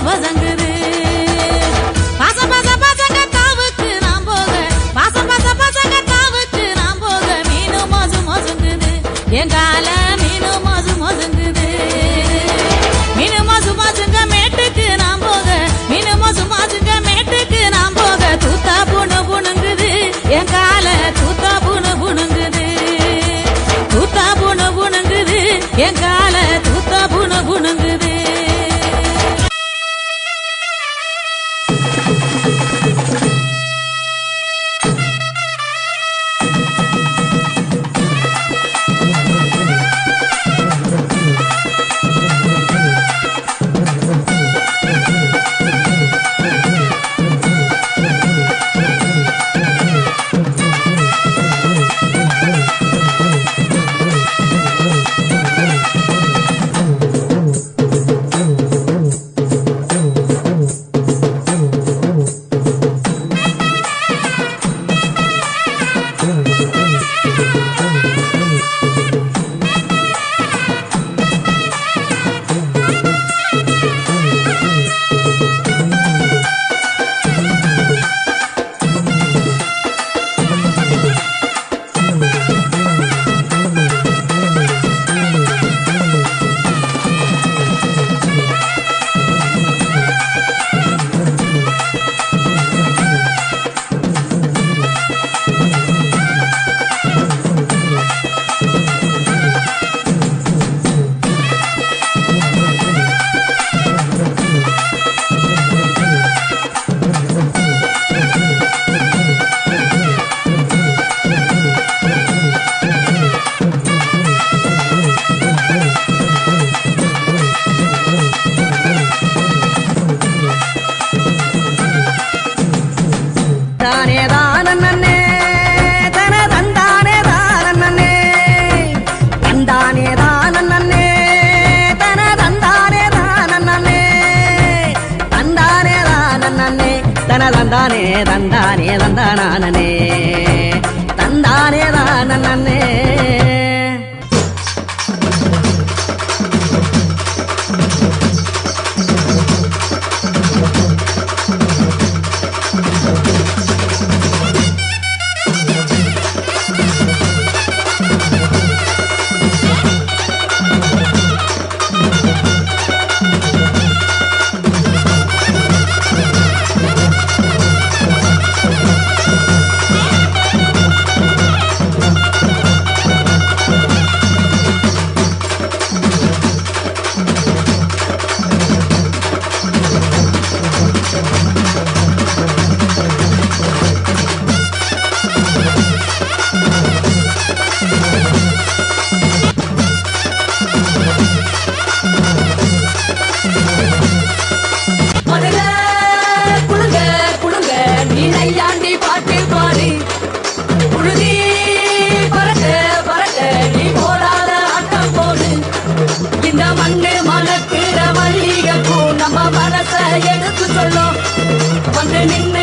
பசங்குது பாச பாச பசங்க தாவுக்கு நான் போக பாச பாச பசங்க தாவுக்கு நான் போக மீனு மோசு மோசுங்குது என் கால மீனு மோசு மோசுங்குது மீனு மோசு மோசுங்க மேட்டுக்கு நான் போக மீனு மோசு மோசுங்க மேட்டுக்கு நான் போக தூத்தா புணு புணுங்குது என் கால தூத்தா புணு புணுங்குது தூத்தா புணு புணுங்குது என் கால தூத்தா புணு புணுங்குது தந்தானே தந்தானே தந்தானே தந்தானே தானே எடுத்து சொல்லும் வந்து நின்று